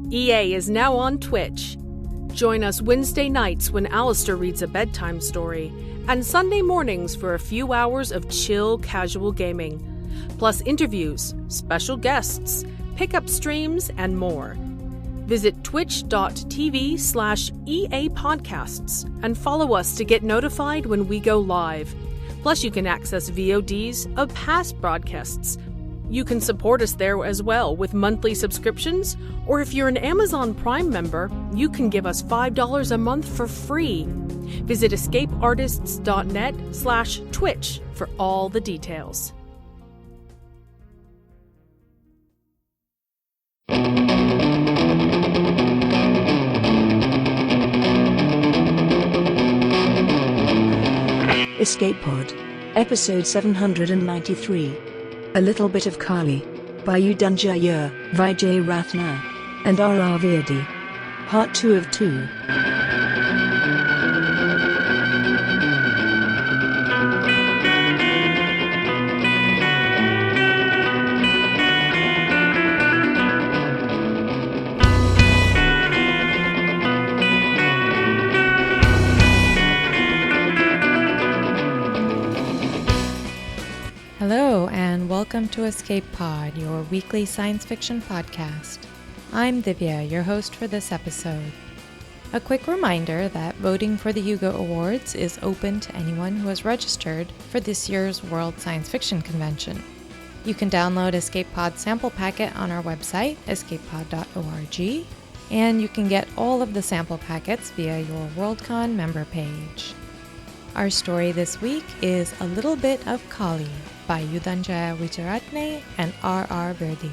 EA is now on Twitch. Join us Wednesday nights when Alistair reads a bedtime story, and Sunday mornings for a few hours of chill, casual gaming. Plus interviews, special guests, pickup streams, and more. Visit twitch.tv/EA Podcasts and follow us to get notified when we go live. Plus, you can access VODs of past broadcasts. You can support us there as well with monthly subscriptions, or if you're an Amazon Prime member, you can give us $5 a month for free. Visit escapeartists.net/Twitch for all the details. Escape Pod, Episode 793. A Little Bit of Kali, by Yudhanjaya Vijayratne, and R.R. Virdi. Part 2 of 2. Hello, and welcome to Escape Pod, your weekly science fiction podcast. I'm Divya, your host for this episode. A quick reminder that voting for the Hugo Awards is open to anyone who has registered for this year's World Science Fiction Convention. You can download Escape Pod's sample packet on our website, escapepod.org, and you can get all of the sample packets via your Worldcon member page. Our story this week is A Little Bit of Kali by Yudhanjaya Vijayratne and R.R. Virdi.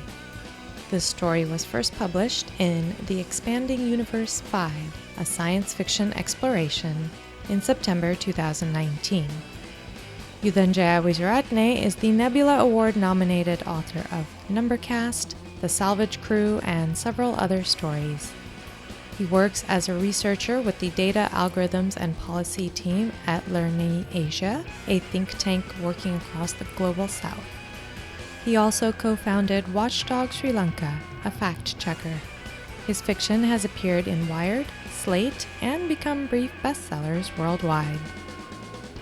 This story was first published in The Expanding Universe 5, a science fiction exploration, in September 2019. Yudhanjaya Vijayratne is the Nebula Award-nominated author of Numbercast, The Salvage Crew, and several other stories. He works as a researcher with the Data Algorithms and Policy team at Learning Asia, a think tank working across the global south. He also co-founded Watchdog Sri Lanka, a fact-checker. His fiction has appeared in Wired, Slate, and become brief bestsellers worldwide.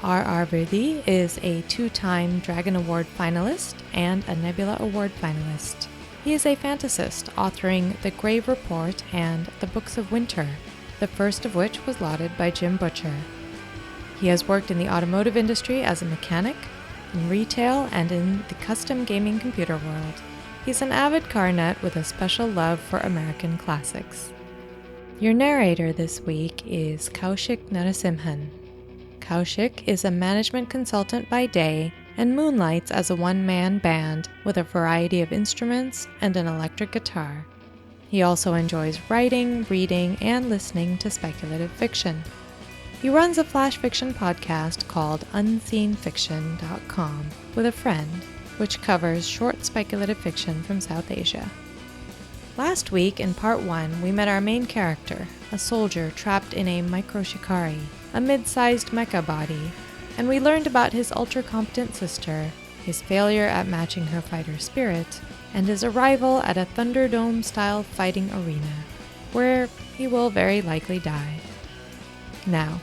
R.R. Virdi is a 2-time Dragon Award finalist and a Nebula Award finalist. He is a fantasist, authoring The Grave Report and The Books of Winter, the first of which was lauded by Jim Butcher. He has worked in the automotive industry as a mechanic, in retail, and in the custom gaming computer world. He's an avid car nut with a special love for American classics. Your narrator this week is Kaushik Narasimhan. Kaushik is a management consultant by day and moonlights as a one-man band with a variety of instruments and an electric guitar. He also enjoys writing, reading, and listening to speculative fiction. He runs a flash fiction podcast called unseenfiction.com with a friend, which covers short speculative fiction from South Asia. Last week, in part 1, we met our main character, a soldier trapped in a microshikari, a mid-sized mecha body, and we learned about his ultra-competent sister, his failure at matching her fighter spirit, and his arrival at a Thunderdome-style fighting arena, where he will very likely die. Now,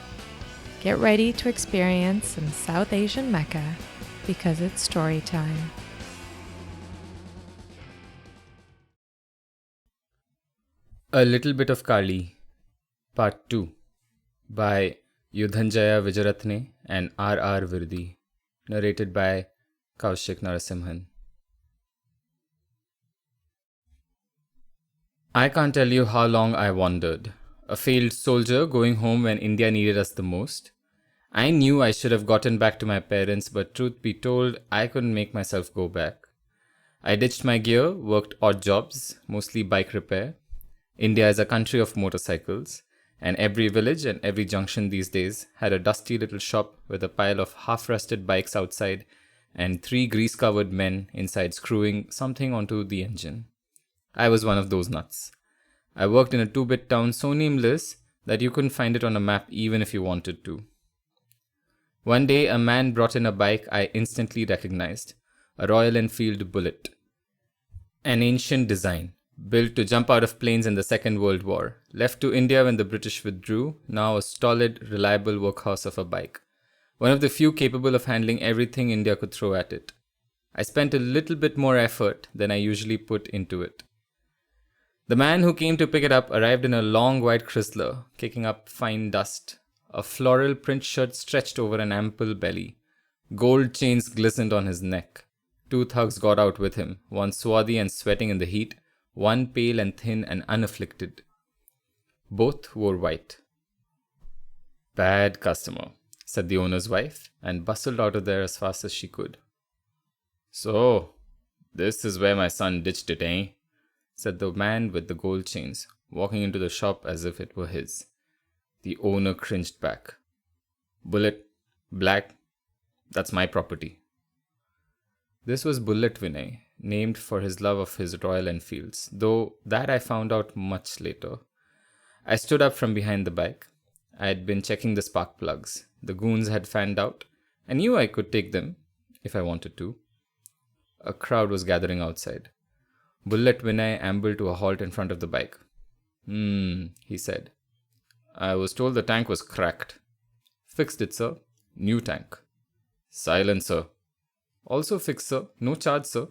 get ready to experience some South Asian mecha, because it's story time. A Little Bit of Kali, Part 2, by Yudhanjaya Vijayratne and R.R. Virdi, narrated by Kaushik Narasimhan. I can't tell you how long I wandered, a failed soldier going home when India needed us the most. I knew I should have gotten back to my parents, but truth be told, I couldn't make myself go back. I ditched my gear, worked odd jobs, mostly bike repair. India is a country of motorcycles, and every village and every junction these days had a dusty little shop with a pile of half-rusted bikes outside and 3 grease-covered men inside screwing something onto the engine. I was one of those nuts. I worked in a 2-bit town so nameless that you couldn't find it on a map even if you wanted to. One day, a man brought in a bike I instantly recognized, a Royal Enfield Bullet. An ancient design, Built to jump out of planes in the Second World War. Left to India when the British withdrew. Now a stolid, reliable workhorse of a bike. One of the few capable of handling everything India could throw at it. I spent a little bit more effort than I usually put into it. The man who came to pick it up arrived in a long white Chrysler, kicking up fine dust. A floral print shirt stretched over an ample belly. Gold chains glistened on his neck. 2 thugs got out with him, one swarthy and sweating in the heat, one pale and thin and unafflicted. Both wore white. "Bad customer," said the owner's wife, and bustled out of there as fast as she could. "So, this is where my son ditched it, eh?" said the man with the gold chains, walking into the shop as if it were his. The owner cringed back. "Bullet, black, that's my property." This was Bullet Vinay, named for his love of his Royal Enfields, though that I found out much later. I stood up from behind the bike. I had been checking the spark plugs. The goons had fanned out. I knew I could take them, if I wanted to. A crowd was gathering outside. Bullet Vinay ambled to a halt in front of the bike. He said. "I was told the tank was cracked." "Fixed it, sir. New tank." "Silencer." "Also fixed, sir. No charge, sir."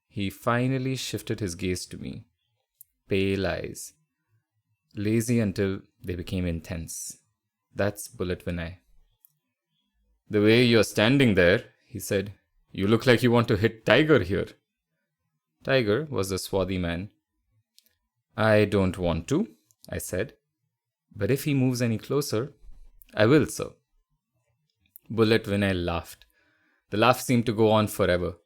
He finally shifted his gaze to me. Pale eyes. Lazy until they became intense. That's Bullet Vinay. "The way you're standing there," he said, "you look like you want to hit Tiger here." Tiger was the swarthy man. "I don't want to," I said. "But if he moves any closer, I will, sir." Bullet Vinay laughed. The laugh seemed to go on forever.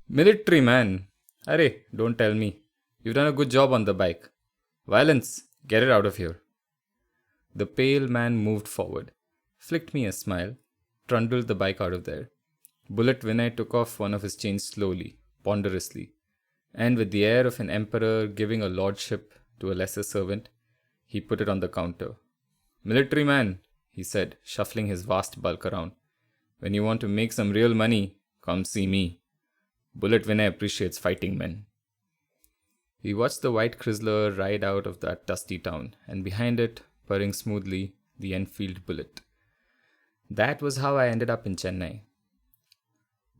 "Military man. Arey, don't tell me. You've done a good job on the bike. Violence, get it out of here." The pale man moved forward, flicked me a smile, trundled the bike out of there. Bullet Vinay took off one of his chains slowly, ponderously, and with the air of an emperor giving a lordship to a lesser servant, he put it on the counter. "Military man," he said, shuffling his vast bulk around. "When you want to make some real money, come see me. Bullet Vinay appreciates fighting men." We watched the white Chrysler ride out of that dusty town, and behind it, purring smoothly, the Enfield Bullet. That was how I ended up in Chennai.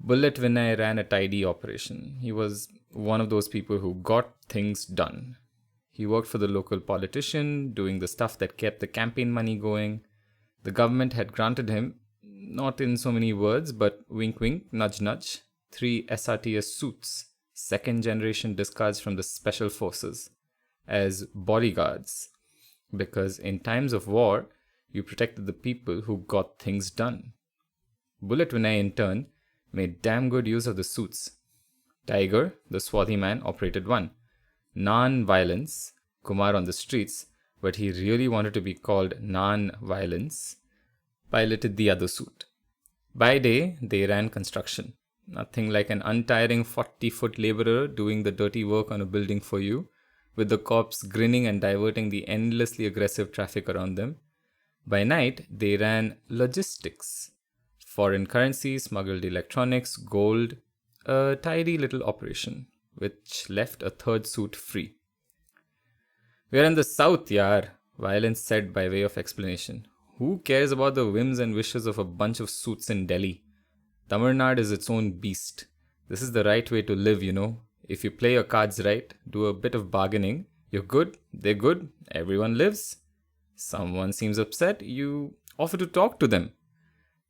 Bullet Vinay ran a tidy operation. He was one of those people who got things done. He worked for the local politician, doing the stuff that kept the campaign money going. The government had granted him, not in so many words, but wink wink, nudge nudge, 3 SRTS suits, second generation discards from the special forces, as bodyguards, because in times of war, you protected the people who got things done. Bullet Vinay, in turn, made damn good use of the suits. Tiger, the swarthy man, operated one. Non-violence, Kumar on the streets, but he really wanted to be called non-violence, piloted the other suit. By day, they ran construction. Nothing like an untiring 40-foot laborer doing the dirty work on a building for you, with the cops grinning and diverting the endlessly aggressive traffic around them. By night, they ran logistics. Foreign currency, smuggled electronics, gold, a tidy little operation, which left a third suit free. "We're in the south, yaar," Violence said by way of explanation. "Who cares about the whims and wishes of a bunch of suits in Delhi? Tamil Nadu is its own beast. This is the right way to live, you know. If you play your cards right, do a bit of bargaining, you're good, they're good, everyone lives. Someone seems upset, you offer to talk to them."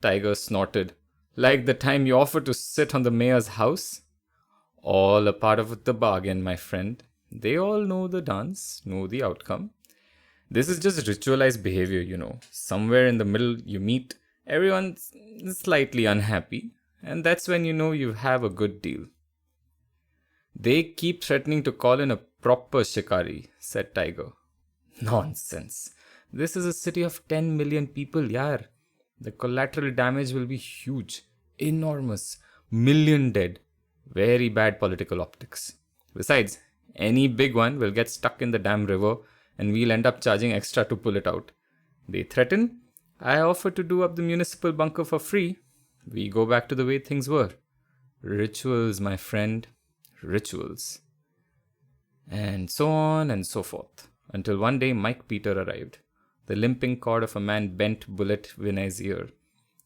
Tiger snorted. "Like the time you offered to sit on the mayor's house? All a part of the bargain, my friend. They all know the dance, know the outcome. This is just ritualized behavior, you know. Somewhere in the middle you meet, everyone's slightly unhappy, and that's when you know you have a good deal." "They keep threatening to call in a proper shikari," said Tiger. "Nonsense. This is a city of 10 million people, yaar. The collateral damage will be huge, enormous, million dead. Very bad political optics. Besides, any big one will get stuck in the damn river and we'll end up charging extra to pull it out. They threaten, I offer to do up the municipal bunker for free. We go back to the way things were. Rituals, my friend, rituals." And so on and so forth, until one day Mike Peter arrived. The limping cord of a man bent Bullet Vinay's ear.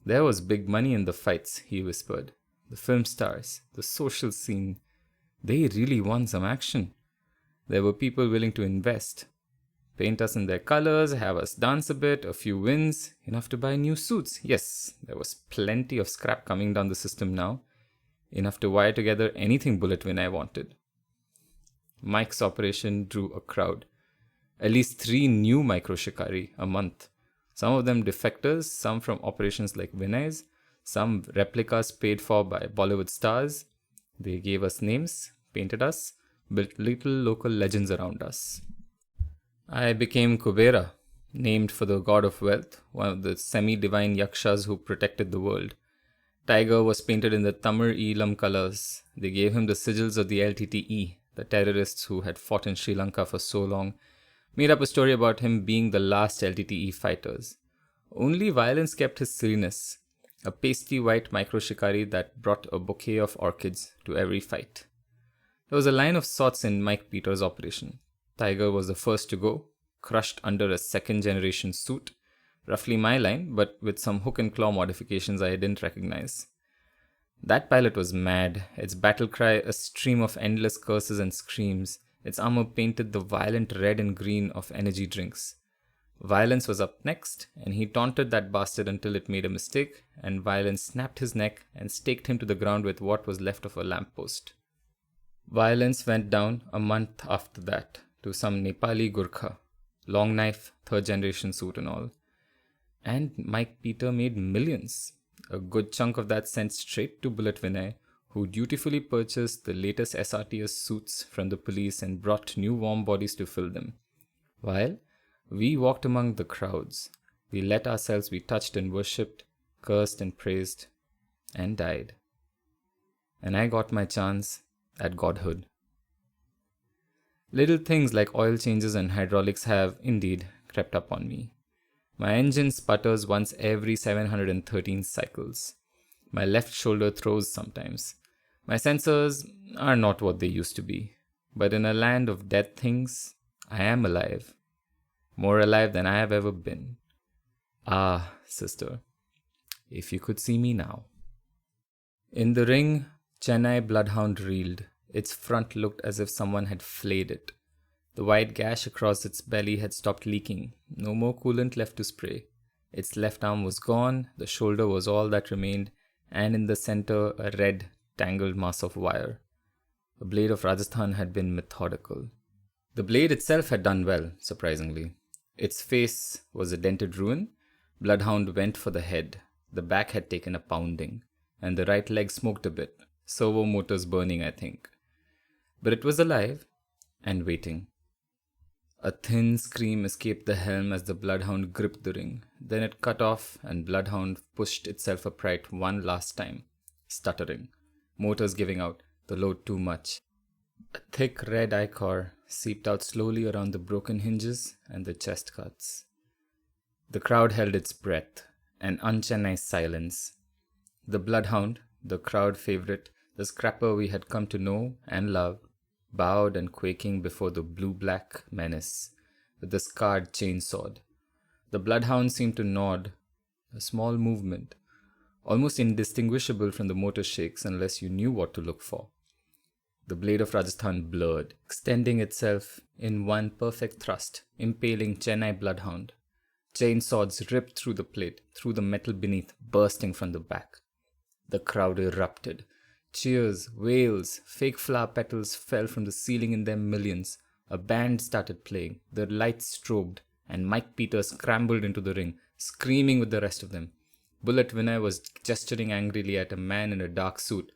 There was big money in the fights, he whispered. The film stars, the social scene, they really want some action. There were people willing to invest. Paint us in their colors, have us dance a bit, a few wins, enough to buy new suits. Yes, there was plenty of scrap coming down the system now. Enough to wire together anything Bullet Vinay wanted. Mike's operation drew a crowd. At least 3 new micro shikari a month. Some of them defectors, some from operations like Vinay's, some replicas paid for by Bollywood stars. They gave us names, painted us, built little local legends around us. I became Kubera, named for the god of wealth, one of the semi-divine yakshas who protected the world. Tiger was painted in the Tamil-Elam colors. They gave him the sigils of the LTTE, the terrorists who had fought in Sri Lanka for so long, made up a story about him being the last LTTE fighters. Only violence kept his silliness, a pasty white micro shikari that brought a bouquet of orchids to every fight. There was a line of sorts in Mike Peter's operation. Tiger was the first to go, crushed under a second-generation suit, roughly my line, but with some hook and claw modifications I didn't recognize. That pilot was mad, its battle cry a stream of endless curses and screams, its armor painted the violent red and green of energy drinks. Violence was up next, and he taunted that bastard until it made a mistake, and Violence snapped his neck and staked him to the ground with what was left of a lamppost. Violence went down a month after that to some Nepali Gurkha, long knife, 3rd generation suit and all. And Mike Peter made millions. A good chunk of that sent straight to Bullet Vinay, who dutifully purchased the latest SRTS suits from the police and brought new warm bodies to fill them. While we walked among the crowds, we let ourselves be touched and worshipped, cursed and praised, and died. And I got my chance at godhood. Little things like oil changes and hydraulics have, indeed, crept up on me. My engine sputters once every 713 cycles. My left shoulder throws sometimes. My sensors are not what they used to be. But in a land of dead things, I am alive. More alive than I have ever been. Ah, sister, if you could see me now. In the ring, Chennai Bloodhound reeled. Its front looked as if someone had flayed it. The wide gash across its belly had stopped leaking. No more coolant left to spray. Its left arm was gone, the shoulder was all that remained, and in the center a red, tangled mass of wire. The blade of Rajasthan had been methodical. The blade itself had done well, surprisingly. Its face was a dented ruin. Bloodhound went for the head. The back had taken a pounding, and the right leg smoked a bit. Servo motors burning, I think. But it was alive and waiting. A thin scream escaped the helm as the Bloodhound gripped the ring. Then it cut off and Bloodhound pushed itself upright one last time, stuttering, motors giving out, the load too much. A thick red ichor seeped out slowly around the broken hinges and the chest cuts. The crowd held its breath, an unchennai silence. The Bloodhound, the crowd favorite, the scrapper we had come to know and love, bowed and quaking before the blue-black menace with the scarred chainsword. The Bloodhound seemed to nod, a small movement, almost indistinguishable from the motor shakes unless you knew what to look for. The blade of Rajasthan blurred, extending itself in one perfect thrust, impaling Chennai Bloodhound. Chainswords ripped through the plate, through the metal beneath, bursting from the back. The crowd erupted. Cheers, wails, fake flower petals fell from the ceiling in their millions. A band started playing, the lights strobed, and Mike Peter scrambled into the ring, screaming with the rest of them. Bullet Vinay was gesturing angrily at a man in a dark suit.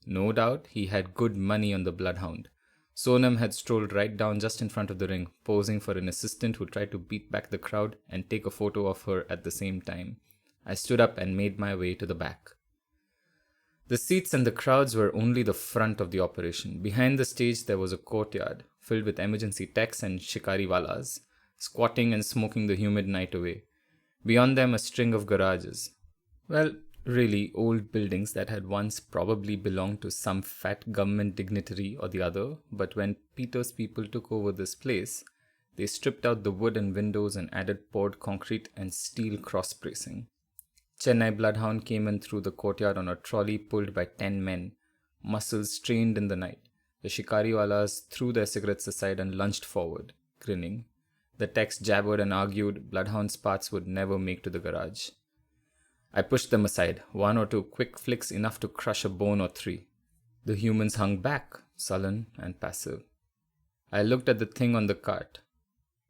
No doubt he had good money on the Bloodhound. Sonam had strolled right down just in front of the ring, posing for an assistant who tried to beat back the crowd and take a photo of her at the same time. I stood up and made my way to the back. The seats and the crowds were only the front of the operation. Behind the stage there was a courtyard, filled with emergency techs and shikariwalas, squatting and smoking the humid night away. Beyond them a string of garages. Well, Really old buildings that had once probably belonged to some fat government dignitary or the other, but when Peter's people took over this place, they stripped out the wood and windows and added poured concrete and steel cross-bracing. Chennai Bloodhound came in through the courtyard on a trolley pulled by 10 men, muscles strained in the night. The shikariwalas threw their cigarettes aside and lunged forward, grinning. The techs jabbered and argued Bloodhound's parts would never make to the garage. I pushed them aside, 1 or 2 quick flicks enough to crush a bone or 3. The humans hung back, sullen and passive. I looked at the thing on the cart.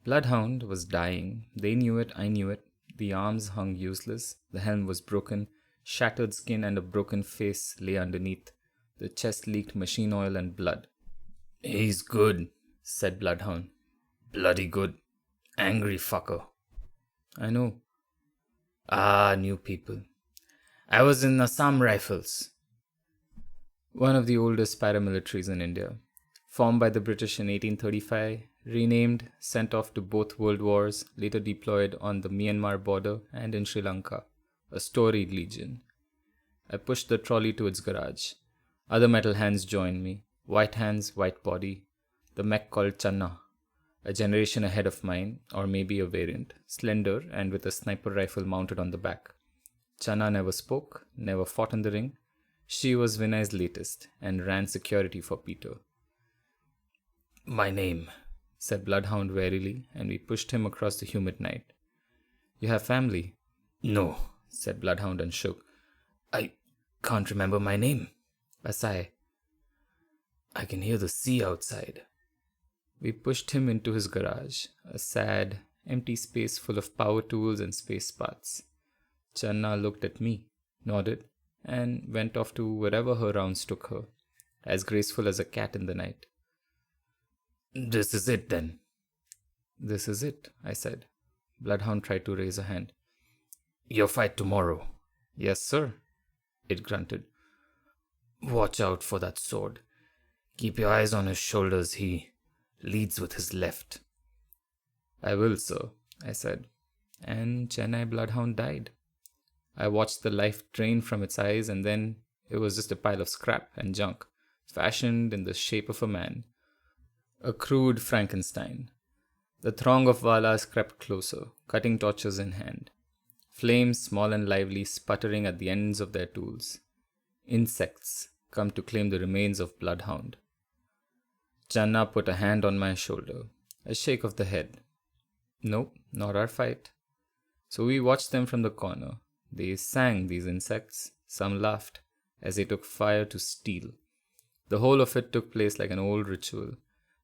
Bloodhound was dying. They knew it, I knew it. The arms hung useless, the helm was broken, shattered skin and a broken face lay underneath. The chest leaked machine oil and blood. "He's good," said Bloodhound. "Bloody good. Angry fucker." "I know." "Ah, new people. I was in Assam Rifles." One of the oldest paramilitaries in India. Formed by the British in 1835, renamed, sent off to both world wars, later deployed on the Myanmar border and in Sri Lanka. A storied legion. I pushed the trolley to its garage. Other metal hands joined me. White hands, white body. The mech called Channa. A generation ahead of mine, or maybe a variant. Slender and with a sniper rifle mounted on the back. Channa never spoke, never fought in the ring. She was Vinay's latest and ran security for Peter. "My name," said Bloodhound warily, and we pushed him across the humid night. "You have family?" "No," said Bloodhound and shook. "I can't remember my name." A sigh. "I can hear the sea outside." We pushed him into his garage, a sad, empty space full of power tools and space parts. Channa looked at me, nodded, and went off to wherever her rounds took her, as graceful as a cat in the night. "This is it, then." "This is it," I said. Bloodhound tried to raise a hand. "Your fight tomorrow." "Yes, sir," it grunted. "Watch out for that sword. Keep your eyes on his shoulders. He leads with his left." "I will, sir," I said. And Chennai Bloodhound died. I watched the life drain from its eyes, and then it was just a pile of scrap and junk, fashioned in the shape of a man. A crude Frankenstein. The throng of Valas crept closer, cutting torches in hand. Flames, small and lively, sputtering at the ends of their tools. Insects, come to claim the remains of Bloodhound. Channa put a hand on my shoulder. A shake of the head. "Nope, not our fight." So we watched them from the corner. They sang, these insects. Some laughed, as they took fire to steel. The whole of it took place like an old ritual.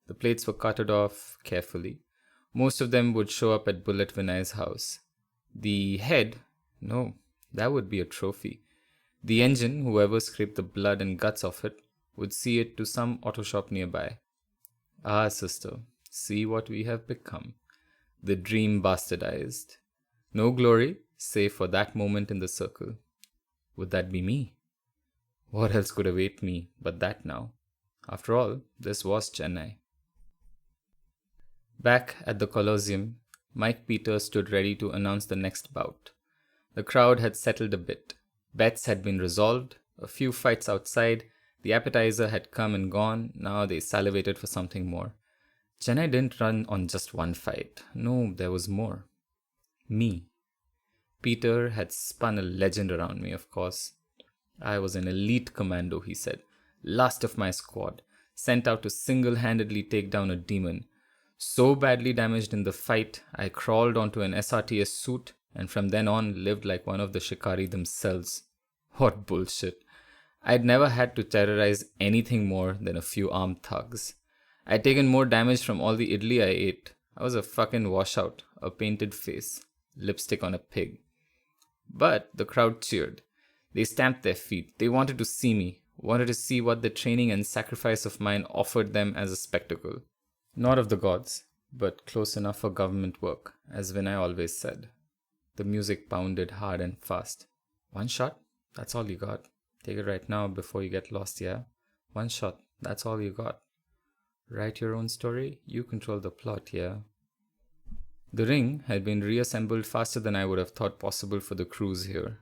The plates were cutted off carefully. Most of them would show up at Bullet Vinay's house. The head, no, that would be a trophy. The engine, whoever scraped the blood and guts off it, would see it to some auto shop nearby. Ah, sister, see what we have become. The dream bastardized. No glory, save for that moment in the circle. Would that be me? What else could await me but that now? After all, this was Chennai. Back at the Colosseum, Mike Peters stood ready to announce the next bout. The crowd had settled a bit. Bets had been resolved, a few fights outside, the appetizer had come and gone, now they salivated for something more. Chennai didn't run on just one fight. No, there was more. Me. Peter had spun a legend around me, of course. I was an elite commando, he said. Last of my squad, sent out to single-handedly take down a demon. So badly damaged in the fight, I crawled onto an SRTS suit and from then on lived like one of the Shikari themselves. What bullshit. I'd never had to terrorize anything more than a few armed thugs. I'd taken more damage from all the idli I ate. I was a fucking washout, a painted face, lipstick on a pig. But the crowd cheered. They stamped their feet. They wanted to see me, wanted to see what the training and sacrifice of mine offered them as a spectacle. Not of the gods, but close enough for government work, as Vinay always said. The music pounded hard and fast. One shot? That's all you got. Take it right now before you get lost, yeah? One shot, that's all you got. Write your own story, you control the plot, yeah? The ring had been reassembled faster than I would have thought possible for the crews here.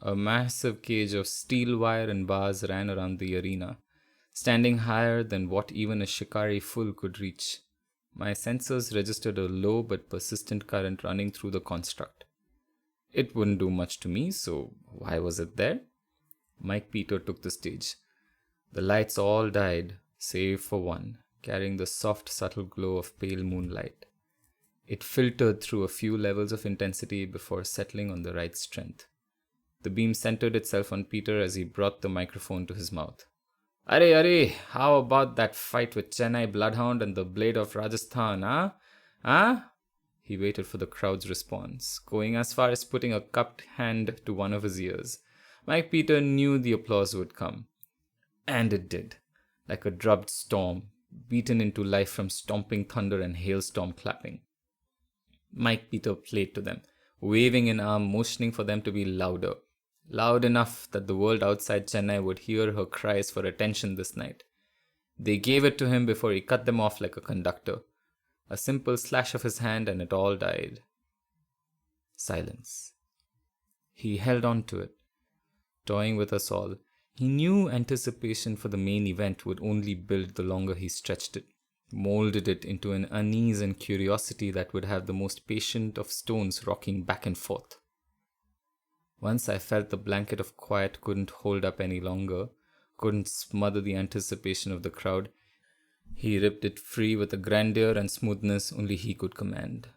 A massive cage of steel wire and bars ran around the arena, standing higher than what even a shikari full could reach. My sensors registered a low but persistent current running through the construct. It wouldn't do much to me, so why was it there? Mike Peter took the stage. The lights all died, save for one, carrying the soft, subtle glow of pale moonlight. It filtered through a few levels of intensity before settling on the right strength. The beam centered itself on Peter as he brought the microphone to his mouth. Arey, how about that fight with Chennai Bloodhound and the Blade of Rajasthan, huh? Huh? He waited for the crowd's response, going as far as putting a cupped hand to one of his ears. Mike Peter knew the applause would come. And it did, like a drubbed storm, beaten into life from stomping thunder and hailstorm clapping. Mike Peter played to them, waving an arm, motioning for them to be louder. Loud enough that the world outside Chennai would hear her cries for attention this night. They gave it to him before he cut them off like a conductor. A simple slash of his hand and it all died. Silence. He held on to it, toying with us all. He knew anticipation for the main event would only build the longer he stretched it, molded it into an unease and curiosity that would have the most patient of stones rocking back and forth. Once I felt the blanket of quiet couldn't hold up any longer, couldn't smother the anticipation of the crowd, he ripped it free with a grandeur and smoothness only he could command.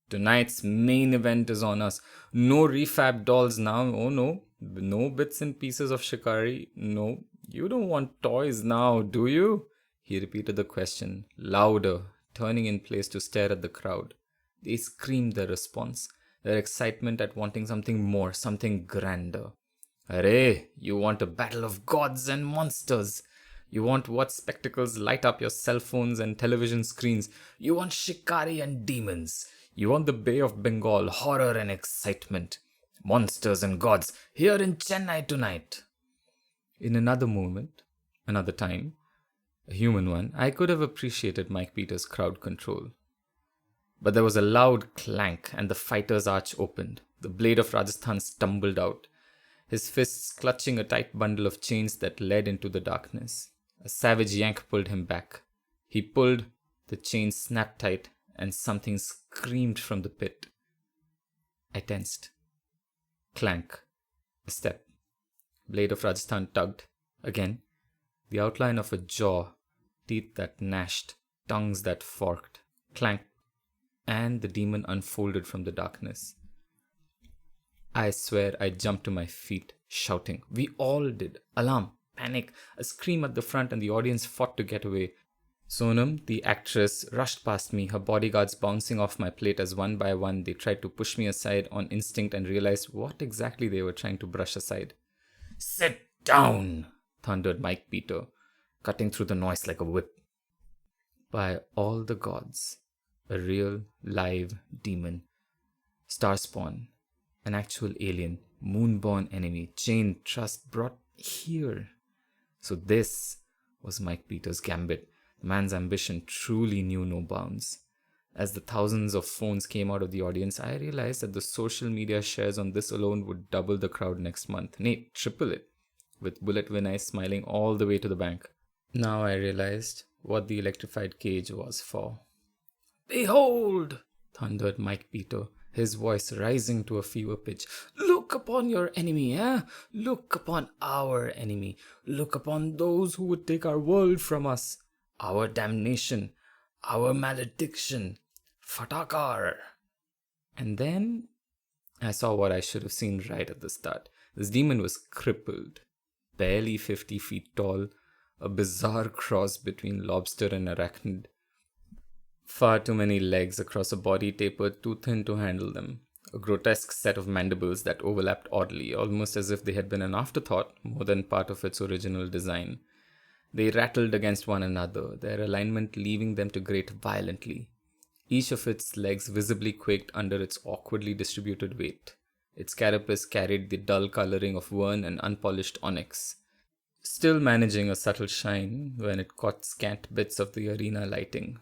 Tonight's main event is on us. No refab dolls now, oh no. No bits and pieces of shikari, no. You don't want toys now, do you? He repeated the question, louder, turning in place to stare at the crowd. They screamed their response, their excitement at wanting something more, something grander. Arey, you want a battle of gods and monsters. You want what spectacles light up your cell phones and television screens. You want shikari and demons. You want the Bay of Bengal, horror and excitement. Monsters and gods, here in Chennai tonight. In another moment, another time, a human one, I could have appreciated Mike Peter's crowd control. But there was a loud clank and the fighter's arch opened. The Blade of Rajasthan stumbled out, his fists clutching a tight bundle of chains that led into the darkness. A savage yank pulled him back. He pulled, the chains snapped tight, and something screamed from the pit. I tensed. Clank. A step. Blade of Rajasthan tugged. Again. The outline of a jaw, teeth that gnashed, tongues that forked. Clank. And the demon unfolded from the darkness. I swear I jumped to my feet, shouting. We all did. Alarm. Panic. A scream at the front and the audience fought to get away. Sonam, the actress, rushed past me, her bodyguards bouncing off my plate as one by one they tried to push me aside on instinct and realized what exactly they were trying to brush aside. Sit down, thundered Mike Peter, cutting through the noise like a whip. By all the gods, a real, live demon. Starspawn, an actual alien, moonborn enemy, chained, trust, brought here. So this was Mike Peter's gambit. The man's ambition truly knew no bounds. As the thousands of phones came out of the audience, I realized that the social media shares on this alone would double the crowd next month. Nay, triple it, with Bullet Vinay smiling all the way to the bank. Now I realized what the electrified cage was for. Behold, thundered Mike Peter, his voice rising to a fever pitch. Look upon your enemy, eh? Look upon our enemy. Look upon those who would take our world from us. Our damnation. Our malediction. Fatakar. And then I saw what I should have seen right at the start. This demon was crippled, barely 50 feet tall, a bizarre cross between lobster and arachnid. Far too many legs across a body tapered too thin to handle them. A grotesque set of mandibles that overlapped oddly, almost as if they had been an afterthought more than part of its original design. They rattled against one another, their alignment leaving them to grate violently. Each of its legs visibly quaked under its awkwardly distributed weight. Its carapace carried the dull coloring of vern and unpolished onyx, still managing a subtle shine when it caught scant bits of the arena lighting.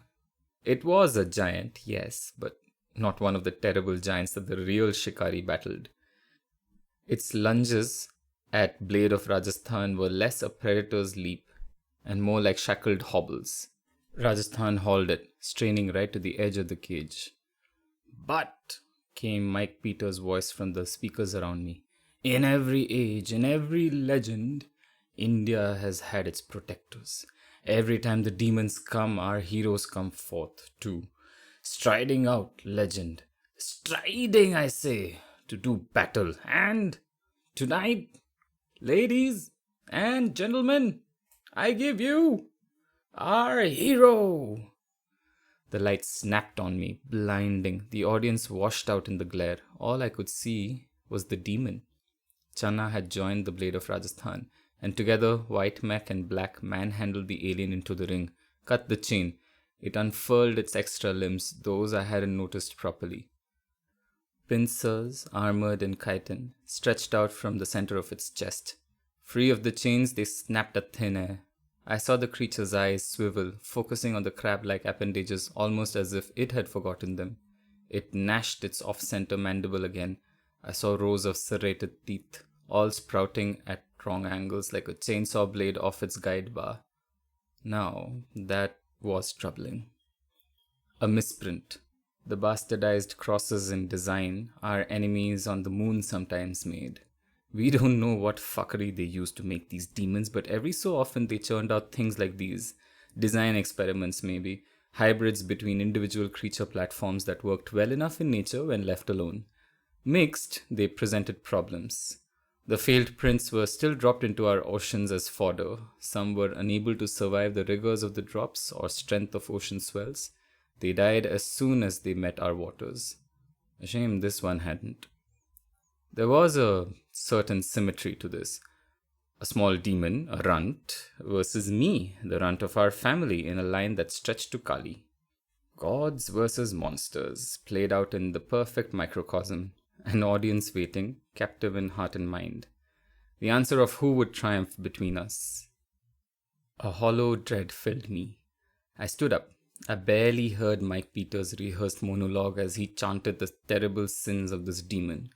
It was a giant, yes, but not one of the terrible giants that the real shikari battled. Its lunges at Blade of Rajasthan were less a predator's leap and more like shackled hobbles. Rajasthan hauled it, straining right to the edge of the cage. "But," came Mike Peters' voice from the speakers around me, "in every age, in every legend, India has had its protectors. Every time the demons come, our heroes come forth too, striding out, legend. Striding, I say, to do battle. And tonight, ladies and gentlemen, I give you our hero." The light snapped on me, blinding. The audience washed out in the glare. All I could see was the demon. Channa had joined the Blade of Rajasthan, and together White Mech and Black manhandled the alien into the ring, cut the chain. It unfurled its extra limbs, those I hadn't noticed properly. Pincers, armored and chitin, stretched out from the center of its chest. Free of the chains, they snapped at thin air. I saw the creature's eyes swivel, focusing on the crab-like appendages almost as if it had forgotten them. It gnashed its off-center mandible again. I saw rows of serrated teeth, all sprouting at wrong angles like a chainsaw blade off its guide bar. Now, that was troubling. A misprint. The bastardized crosses in design our enemies on the moon sometimes made. We don't know what fuckery they used to make these demons, but every so often they churned out things like these. Design experiments, maybe. Hybrids between individual creature platforms that worked well enough in nature when left alone. Mixed, they presented problems. The failed prints were still dropped into our oceans as fodder. Some were unable to survive the rigors of the drops or strength of ocean swells. They died as soon as they met our waters. A shame this one hadn't. There was a certain symmetry to this. A small demon, a runt, versus me, the runt of our family, in a line that stretched to Kali. Gods versus monsters, played out in the perfect microcosm, an audience waiting, captive in heart and mind. The answer of who would triumph between us. A hollow dread filled me. I stood up. I barely heard Mike Peters' rehearsed monologue as he chanted the terrible sins of this demon.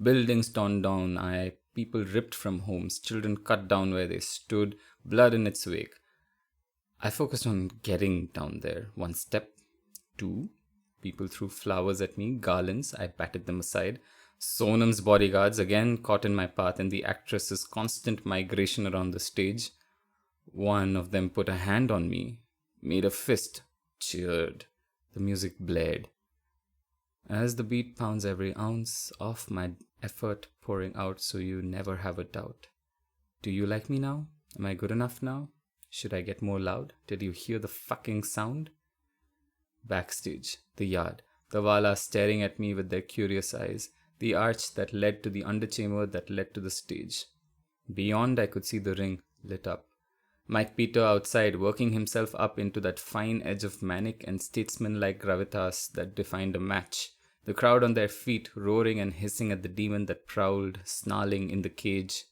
Buildings torn down, people ripped from homes, children cut down where they stood, blood in its wake. I focused on getting down there. 1 step, 2. People threw flowers at me, garlands. I batted them aside. Sonam's bodyguards again caught in my path, and the actress's constant migration around the stage. One of them put a hand on me, made a fist, cheered. The music blared. As the beat pounds every ounce of my effort pouring out so you never have a doubt. Do you like me now? Am I good enough now? Should I get more loud? Did you hear the fucking sound? Backstage, the yard, the Wala staring at me with their curious eyes, the arch that led to the underchamber that led to the stage. Beyond, I could see the ring lit up. Mike Peter outside, working himself up into that fine edge of manic and statesman-like gravitas that defined a match. The crowd on their feet, roaring and hissing at the demon that prowled, snarling in the cage.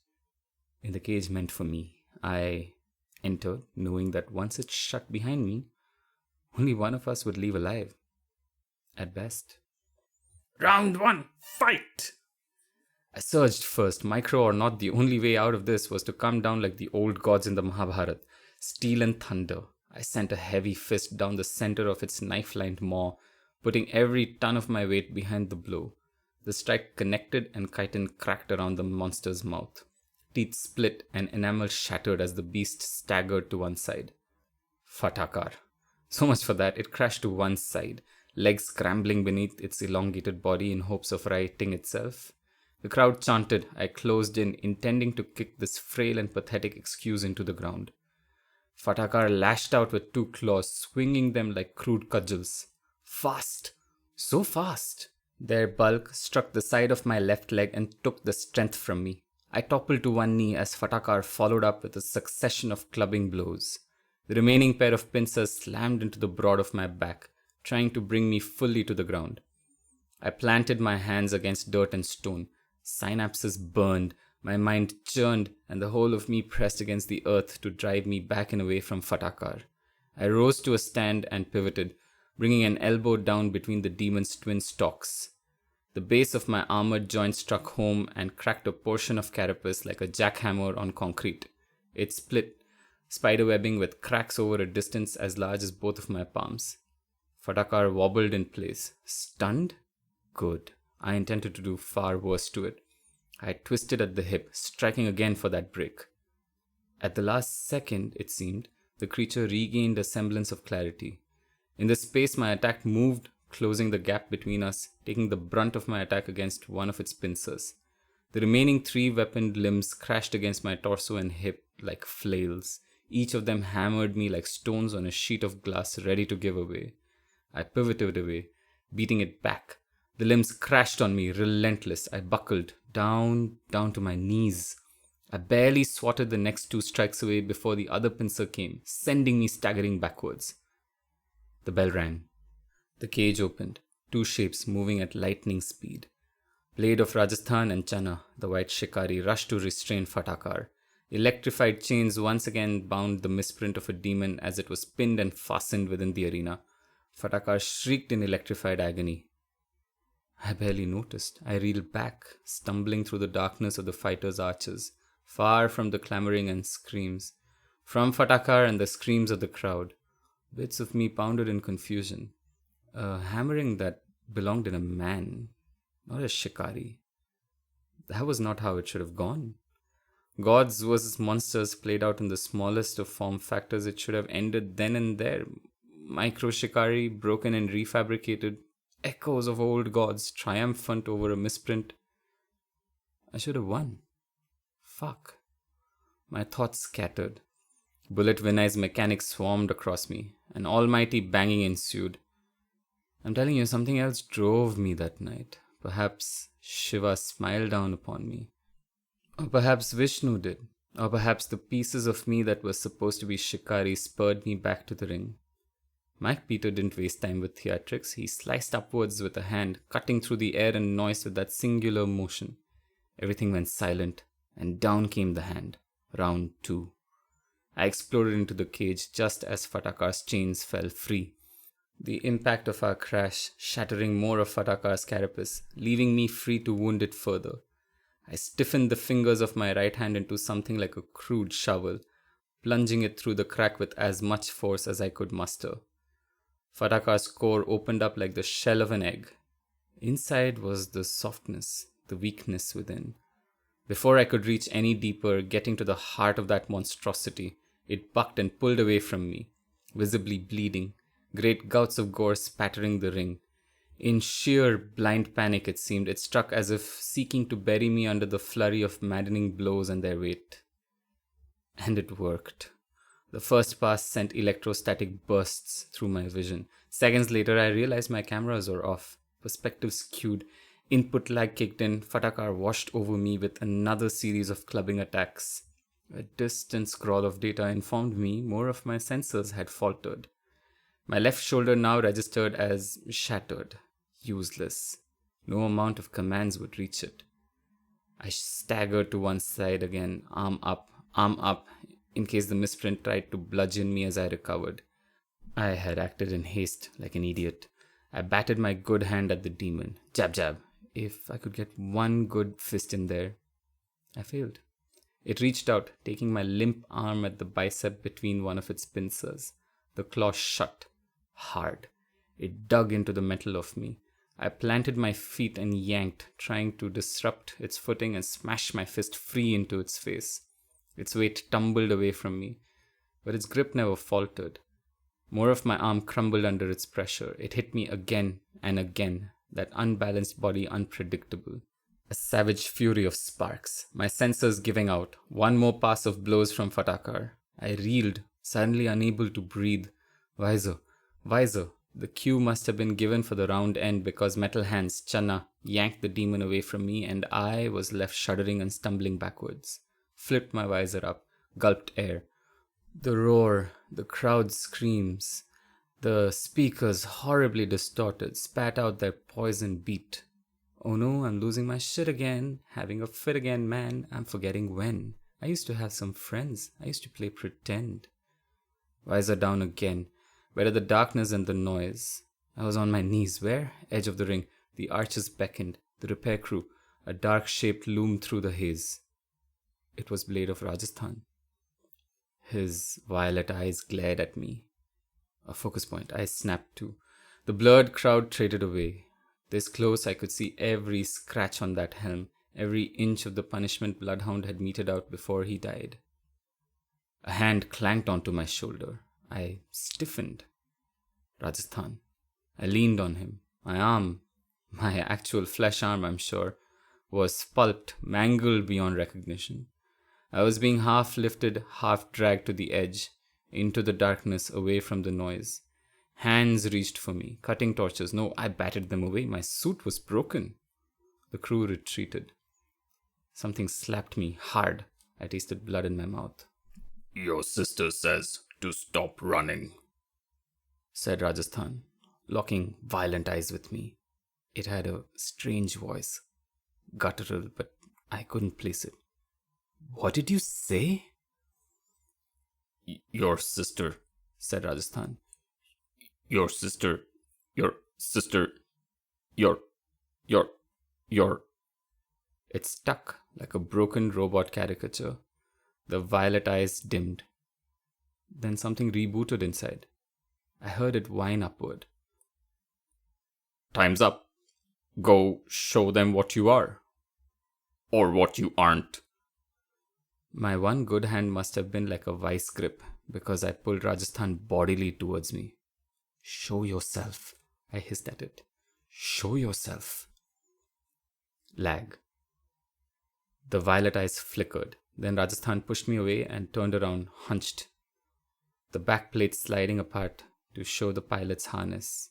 In the cage meant for me. I entered, knowing that once it shut behind me, only one of us would leave alive. At best. Round 1, fight! I surged first. Micro or not, the only way out of this was to come down like the old gods in the Mahabharata. Steel and thunder. I sent a heavy fist down the center of its knife-lined maw, putting every ton of my weight behind the blow. The strike connected and chitin cracked around the monster's mouth. Teeth split and enamel shattered as the beast staggered to one side. Fatakar. So much for that, it crashed to one side, legs scrambling beneath its elongated body in hopes of righting itself. The crowd chanted. I closed in, intending to kick this frail and pathetic excuse into the ground. Fatakar lashed out with 2 claws, swinging them like crude cudgels. Fast! So fast! Their bulk struck the side of my left leg and took the strength from me. I toppled to one knee as Fatakar followed up with a succession of clubbing blows. The remaining pair of pincers slammed into the broad of my back, trying to bring me fully to the ground. I planted my hands against dirt and stone. Synapses burned, my mind churned, and the whole of me pressed against the earth to drive me back and away from Fatakar. I rose to a stand and pivoted, bringing an elbow down between the demon's twin stalks. The base of my armored joint struck home and cracked a portion of carapace like a jackhammer on concrete. It split, spiderwebbing with cracks over a distance as large as both of my palms. Fadakar wobbled in place. Stunned? Good. I intended to do far worse to it. I twisted at the hip, striking again for that break. At the last second, it seemed, the creature regained a semblance of clarity. In the space my attack moved, closing the gap between us, taking the brunt of my attack against one of its pincers. The remaining 3 weaponed limbs crashed against my torso and hip like flails. Each of them hammered me like stones on a sheet of glass ready to give away. I pivoted away, beating it back. The limbs crashed on me, relentless. I buckled, down to my knees. I barely swatted the next 2 strikes away before the other pincer came, sending me staggering backwards. The bell rang. The cage opened, 2 shapes moving at lightning speed. Blade of Rajasthan and Channa, the white shikari, rushed to restrain Fadakar. Electrified chains once again bound the misprint of a demon as it was pinned and fastened within the arena. Fadakar shrieked in electrified agony. I barely noticed. I reeled back, stumbling through the darkness of the fighters' arches, far from the clamoring and screams. From Fadakar and the screams of the crowd, bits of me pounded in confusion. A hammering that belonged in a man, not a shikari. That was not how it should have gone. Gods versus monsters played out in the smallest of form factors. It should have ended then and there. Micro shikari, broken and refabricated. Echoes of old gods triumphant over a misprint. I should have won. Fuck. My thoughts scattered. Bullet Vinay's mechanics swarmed across me. An almighty banging ensued. I'm telling you, something else drove me that night. Perhaps Shiva smiled down upon me. Or perhaps Vishnu did. Or perhaps the pieces of me that were supposed to be shikari spurred me back to the ring. Mike Peter didn't waste time with theatrics. He sliced upwards with a hand, cutting through the air and noise with that singular motion. Everything went silent, and down came the hand. Round 2. I exploded into the cage just as Fadakar's chains fell free. The impact of our crash shattering more of Fadakar's carapace, leaving me free to wound it further. I stiffened the fingers of my right hand into something like a crude shovel, plunging it through the crack with as much force as I could muster. Fadakar's core opened up like the shell of an egg. Inside was the softness, the weakness within. Before I could reach any deeper, getting to the heart of that monstrosity, it bucked and pulled away from me, visibly bleeding, great gouts of gore spattering the ring. In sheer blind panic, it seemed, it struck as if seeking to bury me under the flurry of maddening blows and their weight. And it worked. The first pass sent electrostatic bursts through my vision. Seconds later, I realized my cameras were off, perspective skewed, input lag kicked in. Fadakar washed over me with another series of clubbing attacks. A distant scroll of data informed me more of my sensors had faltered. My left shoulder now registered as shattered, useless. No amount of commands would reach it. I staggered to one side again, arm up, in case the misprint tried to bludgeon me as I recovered. I had acted in haste, like an idiot. I batted my good hand at the demon. Jab, jab. If I could get one good fist in there. I failed. It reached out, taking my limp arm at the bicep between one of its pincers. The claw shut. Hard. It dug into the metal of me. I planted my feet and yanked, trying to disrupt its footing and smash my fist free into its face. Its weight tumbled away from me, but its grip never faltered. More of my arm crumbled under its pressure. It hit me again and again, that unbalanced body unpredictable. A savage fury of sparks, my sensors giving out. One more pass of blows from Fadakar. I reeled, suddenly unable to breathe. Visor. The cue must have been given for the round end because metal hands, Channa, yanked the demon away from me and I was left shuddering and stumbling backwards. Flipped my visor up, gulped air. The roar, the crowd's screams, the speakers horribly distorted, spat out their poison beat. Oh no, I'm losing my shit again, having a fit again, man. I'm forgetting when. I used to have some friends. I used to play pretend. Visor down again. Better the darkness and the noise. I was on my knees. Where? Edge of the ring. The arches beckoned. The repair crew, a dark shape loomed through the haze. It was Blade of Rajasthan. His violet eyes glared at me. A focus point. I snapped to. The blurred crowd traded away. This close, I could see every scratch on that helm, every inch of the punishment Bloodhound had meted out before he died. A hand clanked onto my shoulder. I stiffened. Rajasthan. I leaned on him. My arm, my actual flesh arm, I'm sure, was pulped, mangled beyond recognition. I was being half lifted, half dragged to the edge, into the darkness, away from the noise. Hands reached for me, cutting torches. No, I batted them away. My suit was broken. The crew retreated. Something slapped me hard. I tasted blood in my mouth. "Your sister says to stop running," said Rajasthan, locking violent eyes with me. It had a strange voice, guttural, but I couldn't place it. "What did you say?" Your sister, said Rajasthan. Your sister. It stuck like a broken robot caricature. The violet eyes dimmed. Then something rebooted inside. I heard it whine upward. "Time's up. Go show them what you are. Or what you aren't." My one good hand must have been like a vice grip, because I pulled Rajasthan bodily towards me. "Show yourself," I hissed at it. "Show yourself." Lag. The violet eyes flickered. Then Rajasthan pushed me away and turned around, hunched. The back plate sliding apart to show the pilot's harness.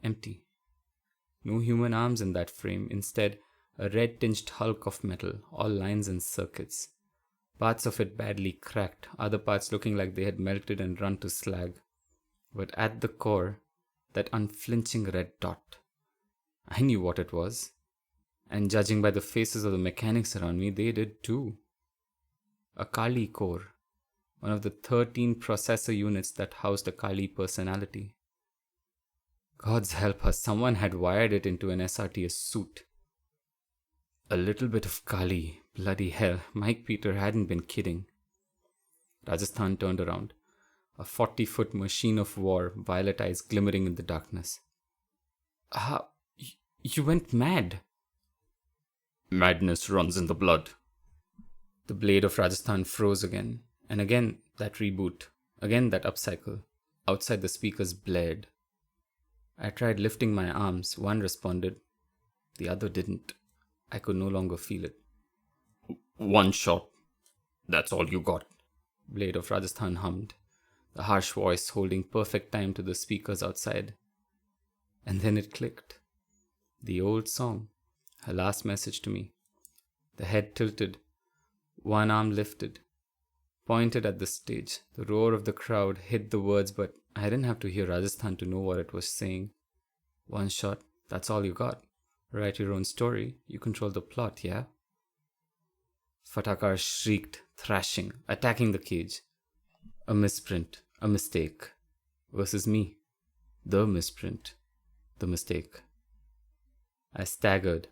Empty. No human arms in that frame. Instead, a red-tinged hulk of metal, all lines and circuits. Parts of it badly cracked, other parts looking like they had melted and run to slag. But at the core, that unflinching red dot. I knew what it was. And judging by the faces of the mechanics around me, they did too. A Kali core, one of the 13 processor units that housed a Kali personality. God's help us, someone had wired it into an SRTS suit. A little bit of Kali, bloody hell, Mike Peter hadn't been kidding. Rajasthan turned around, a 40-foot machine of war, violet eyes glimmering in the darkness. You went mad. "Madness runs in the blood." The blade of Rajasthan froze again, and again that reboot, again that upcycle. Outside the speakers blared. I tried lifting my arms. One responded. The other didn't. I could no longer feel it. "One shot. That's all you got," Blade of Rajasthan hummed, the harsh voice holding perfect time to the speakers outside. And then it clicked. The old song, her last message to me. The head tilted, one arm lifted, pointed at the stage. The roar of the crowd hid the words, but I didn't have to hear Rajasthan to know what it was saying. One shot, that's all you got. Write your own story, you control the plot, yeah? Fatakar shrieked, thrashing, attacking the cage. A misprint, a mistake. Versus me. The misprint, the mistake. I staggered,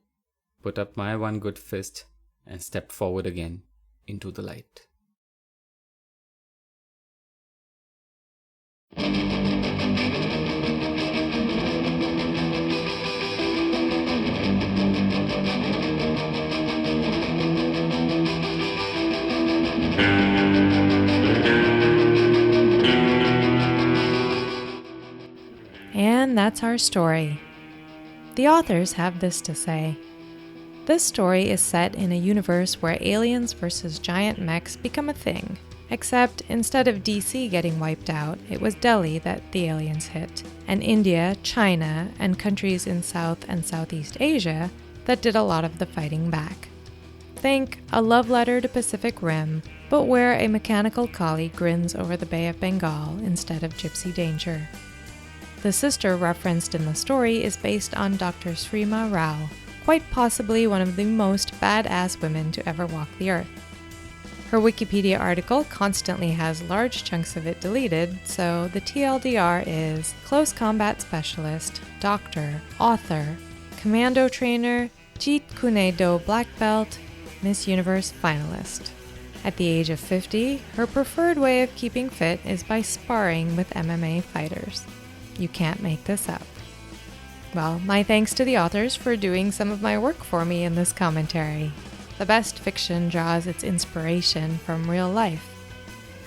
put up my one good fist, and stepped forward again into the light. And that's our story. The authors have this to say. This story is set in a universe where aliens versus giant mechs become a thing. Except instead of DC getting wiped out, it was Delhi that the aliens hit, and India, China, and countries in South and Southeast Asia that did a lot of the fighting back. Think a love letter to Pacific Rim, but where a mechanical Kali grins over the Bay of Bengal instead of Gypsy Danger. The sister referenced in the story is based on Dr. Srima Rao, quite possibly one of the most badass women to ever walk the earth. Her Wikipedia article constantly has large chunks of it deleted, so the TLDR is Close Combat Specialist, Doctor, Author, commando trainer, Jeet Kune Do black belt, Miss Universe finalist. At the age of 50, her preferred way of keeping fit is by sparring with MMA fighters. You can't make this up. Well, my thanks to the authors for doing some of my work for me in this commentary. The best fiction draws its inspiration from real life.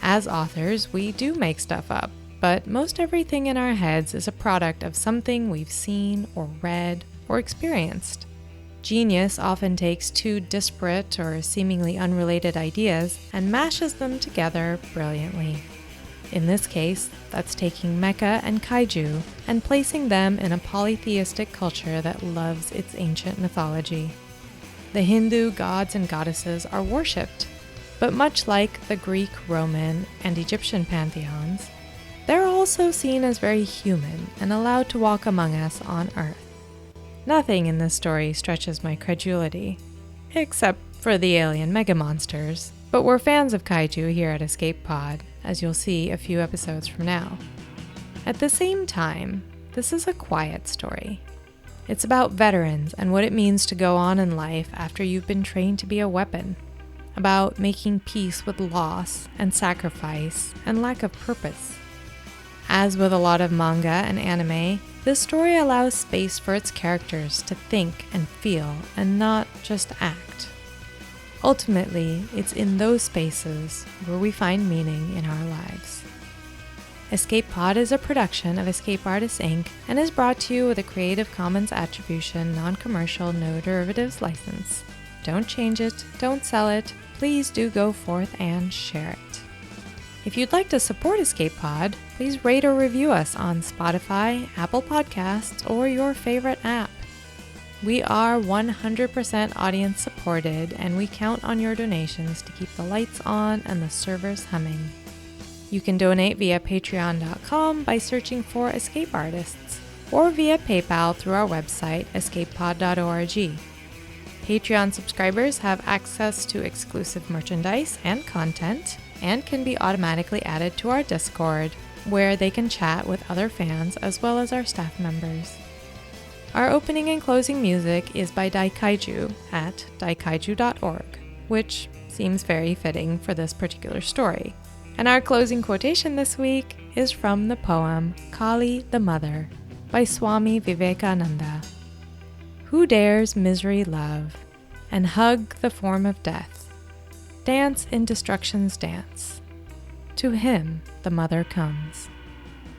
As authors, we do make stuff up, but most everything in our heads is a product of something we've seen or read or experienced. Genius often takes two disparate or seemingly unrelated ideas and mashes them together brilliantly. In this case, that's taking mecha and kaiju and placing them in a polytheistic culture that loves its ancient mythology. The Hindu gods and goddesses are worshipped, but much like the Greek, Roman, and Egyptian pantheons, they're also seen as very human and allowed to walk among us on Earth. Nothing in this story stretches my credulity, except for the alien mega monsters, but we're fans of kaiju here at Escape Pod, as you'll see a few episodes from now. At the same time, this is a quiet story. It's about veterans and what it means to go on in life after you've been trained to be a weapon, about making peace with loss and sacrifice and lack of purpose. As with a lot of manga and anime, this story allows space for its characters to think and feel and not just act. Ultimately, it's in those spaces where we find meaning in our lives. Escape Pod is a production of Escape Artists Inc. and is brought to you with a Creative Commons Attribution, Non-Commercial, No Derivatives license. Don't change it, don't sell it, please do go forth and share it. If you'd like to support Escape Pod, please rate or review us on Spotify, Apple Podcasts, or your favorite app. We are 100% audience supported, and we count on your donations to keep the lights on and the servers humming. You can donate via patreon.com by searching for Escape Artists, or via PayPal through our website, escapepod.org. Patreon subscribers have access to exclusive merchandise and content, and can be automatically added to our Discord, where they can chat with other fans as well as our staff members. Our opening and closing music is by Daikaiju at daikaiju.org, which seems very fitting for this particular story. And our closing quotation this week is from the poem Kali the Mother by Swami Vivekananda. Who dares misery love and hug the form of death? Dance in destruction's dance. To him the mother comes.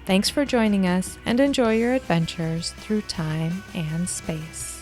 Thanks for joining us, and enjoy your adventures through time and space.